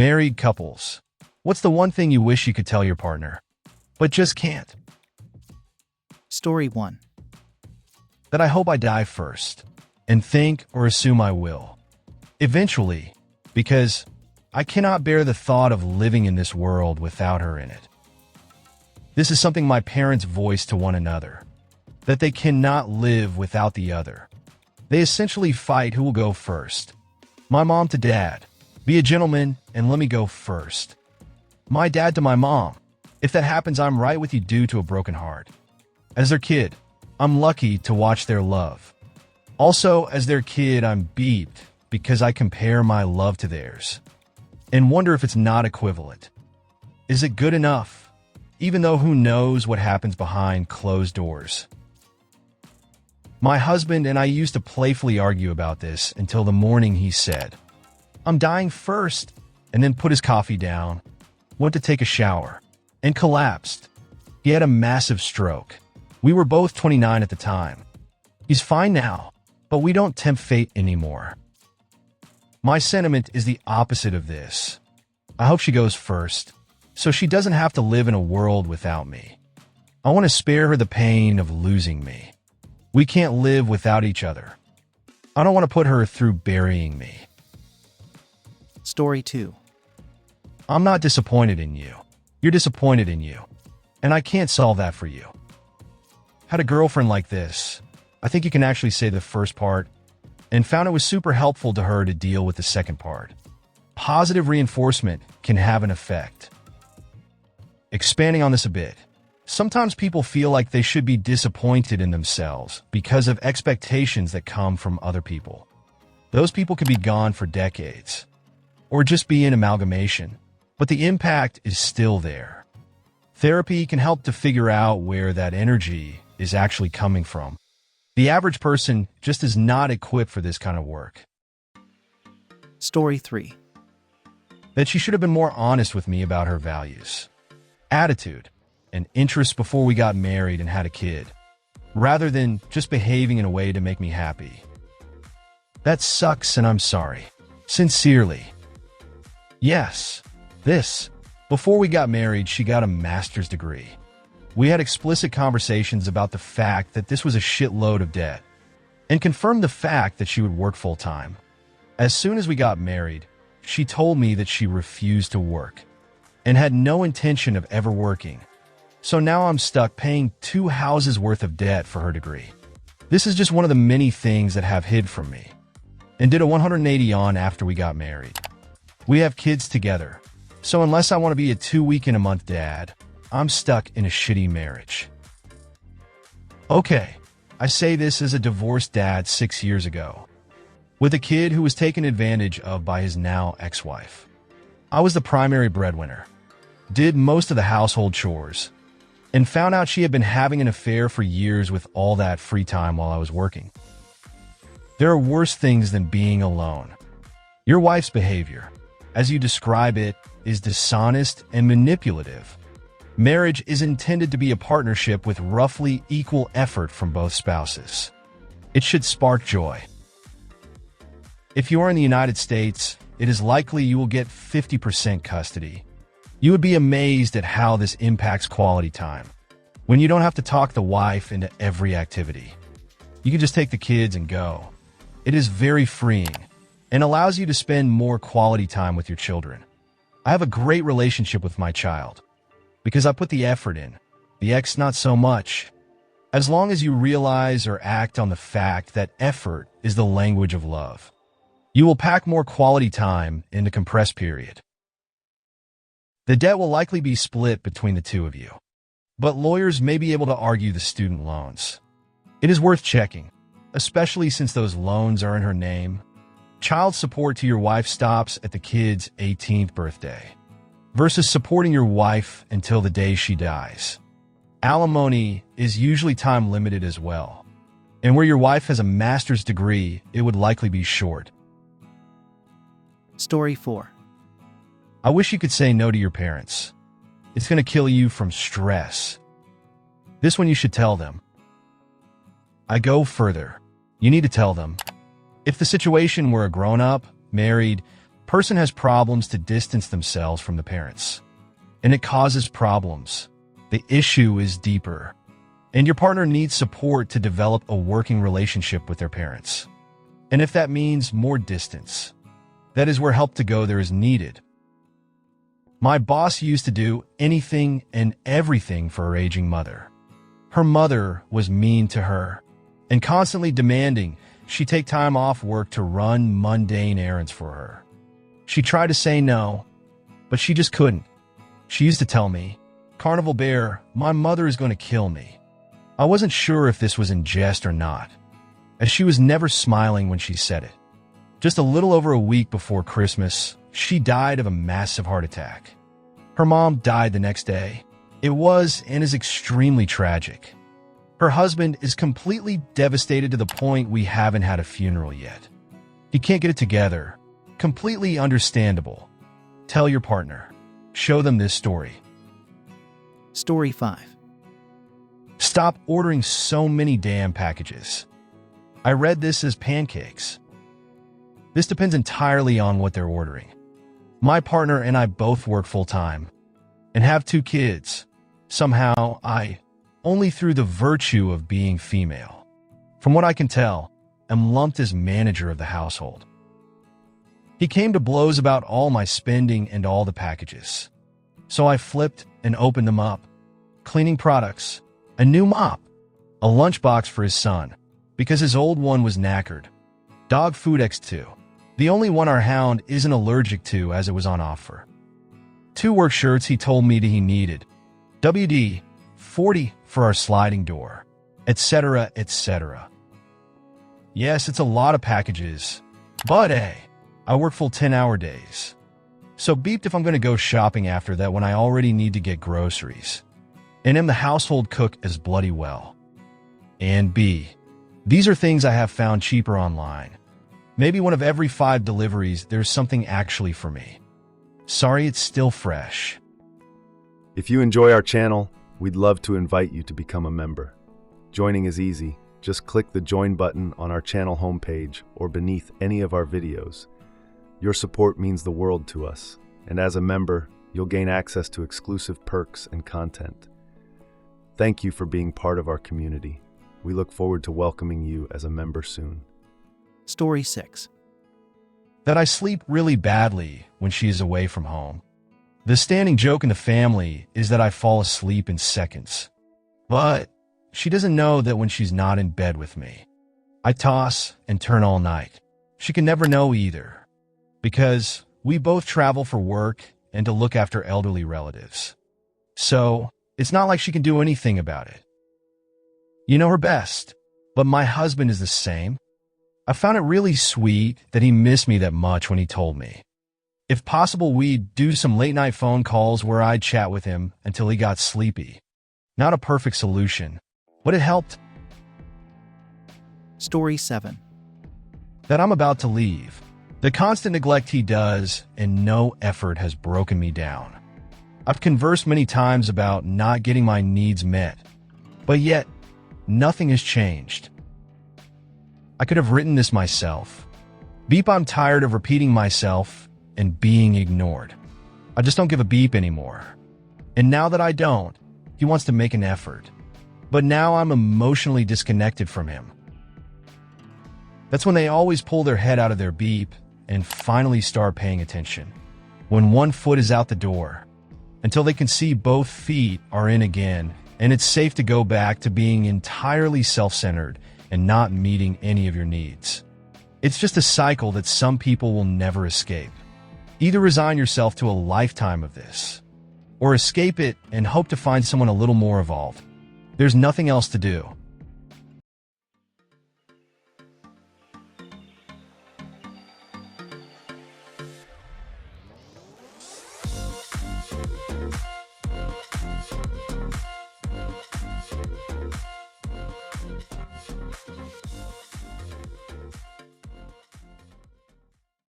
Married couples. What's the one thing you wish you could tell your partner, but just can't? Story 1. That I hope I die first, and think or assume I will. Eventually, because I cannot bear the thought of living in this world without her in it. This is something my parents voiced to one another, that they cannot live without the other. They essentially fight who will go first. My mom to dad, be a gentleman and let me go first. My dad to my mom, if that happens, I'm right with you due to a broken heart. As their kid, I'm lucky to watch their love. Also, as their kid, I'm beat because I compare my love to theirs and wonder if it's not equivalent. Is it good enough? Even though who knows what happens behind closed doors. My husband and I used to playfully argue about this until the morning he said, "I'm dying first," and then put his coffee down, went to take a shower, and collapsed. He had a massive stroke. We were both 29 at the time. He's fine now, but we don't tempt fate anymore. My sentiment is the opposite of this. I hope she goes first, so she doesn't have to live in a world without me. I want to spare her the pain of losing me. We can't live without each other. I don't want to put her through burying me. Story 2. I'm not disappointed in you. You're disappointed in you. And I can't solve that for you. Had a girlfriend like this. I think you can actually say the first part, and found it was super helpful to her to deal with the second part. Positive reinforcement can have an effect. Expanding on this a bit. Sometimes people feel like they should be disappointed in themselves because of expectations that come from other people. Those people can be gone for decades, or just be an amalgamation, but the impact is still there. Therapy can help to figure out where that energy is actually coming from. The average person just is not equipped for this kind of work. Story 3. That she should have been more honest with me about her values, attitude, and interests before we got married and had a kid, rather than just behaving in a way to make me happy. That sucks and I'm sorry. Sincerely. Yes, before we got married, she got a master's degree. We had explicit conversations about the fact that this was a shitload of debt, and confirmed the fact that she would work full-time. As soon as we got married, she told me that she refused to work, and had no intention of ever working. So now I'm stuck paying 2 houses worth of debt for her degree. This is just one of the many things that have hid from me, and did a 180 on after we got married. We have kids together, so unless I want to be a 2-week-in-a-month dad, I'm stuck in a shitty marriage. Okay, I say this as a divorced dad 6 years ago, with a kid who was taken advantage of by his now ex-wife. I was the primary breadwinner, did most of the household chores, and found out she had been having an affair for years with all that free time while I was working. There are worse things than being alone. Your wife's behavior, as you describe it, is dishonest and manipulative. Marriage is intended to be a partnership with roughly equal effort from both spouses. It should spark joy. If you are in the United States, it is likely you will get 50% custody. You would be amazed at how this impacts quality time, when you don't have to talk the wife into every activity. You can just take the kids and go. It is very freeing and allows you to spend more quality time with your children. I have a great relationship with my child because I put the effort in. The ex not so much. As long as you realize or act on the fact that effort is the language of love, you will pack more quality time in the compressed period. The debt will likely be split between the two of you, but lawyers may be able to argue the student loans. It is worth checking, especially since those loans are in her name. Child support to your wife stops at the kid's 18th birthday, versus supporting your wife until the day she dies. Alimony is usually time-limited as well, and where your wife has a master's degree, it would likely be short. Story 4. I wish you could say no to your parents. It's going to kill you from stress. This one you should tell them. I go further. You need to tell them. If the situation were a grown-up, married, person has problems to distance themselves from the parents, and it causes problems. The issue is deeper, and your partner needs support to develop a working relationship with their parents. And if that means more distance, that is where help to go there is needed. My boss used to do anything and everything for her aging mother. Her mother was mean to her and constantly demanding she take time off work to run mundane errands for her. She tried to say no, but she just couldn't. She used to tell me, "Carnival Bear, my mother is going to kill me." I wasn't sure if this was in jest or not, as she was never smiling when she said it. Just a little over a week before Christmas, she died of a massive heart attack. Her mom died the next day. It was and is extremely tragic. Her husband is completely devastated to the point we haven't had a funeral yet. He can't get it together. Completely understandable. Tell your partner. Show them this story. Story 5. Stop ordering so many damn packages. I read this as pancakes. This depends entirely on what they're ordering. My partner and I both work full-time and have 2 kids. Somehow, only through the virtue of being female, from what I can tell, am lumped as manager of the household. He came to blows about all my spending and all the packages. So I flipped and opened them up. Cleaning products, a new mop, a lunchbox for his son, because his old one was knackered. Dog food X2, the only one our hound isn't allergic to as it was on offer. 2 work shirts he told me that he needed. WD-40 for our sliding door, etc., etc. Yes, it's a lot of packages, but hey, I work full 10-hour days. So beeped if I'm going to go shopping after that when I already need to get groceries. And am the household cook as bloody well. And B, these are things I have found cheaper online. Maybe one of every 5 deliveries, there's something actually for me. Sorry, it's still fresh. If you enjoy our channel, we'd love to invite you to become a member. Joining is easy. Just click the join button on our channel homepage or beneath any of our videos. Your support means the world to us, and as a member, you'll gain access to exclusive perks and content. Thank you for being part of our community. We look forward to welcoming you as a member soon. Story 6. That I sleep really badly when she is away from home. The standing joke in the family is that I fall asleep in seconds. But she doesn't know that when she's not in bed with me, I toss and turn all night. She can never know either, because we both travel for work and to look after elderly relatives. So it's not like she can do anything about it. You know her best, but my husband is the same. I found it really sweet that he missed me that much when he told me. If possible, we'd do some late-night phone calls where I'd chat with him until he got sleepy. Not a perfect solution, but it helped. Story 7. That I'm about to leave. The constant neglect he does and no effort has broken me down. I've conversed many times about not getting my needs met, but yet nothing has changed. I could have written this myself. Beep, I'm tired of repeating myself and being ignored. I just don't give a beep anymore. And now that I don't, he wants to make an effort. But now I'm emotionally disconnected from him. That's when they always pull their head out of their beep and finally start paying attention. When one foot is out the door, until they can see both feet are in again, and it's safe to go back to being entirely self-centered and not meeting any of your needs. It's just a cycle that some people will never escape. Either resign yourself to a lifetime of this, or escape it and hope to find someone a little more evolved. There's nothing else to do.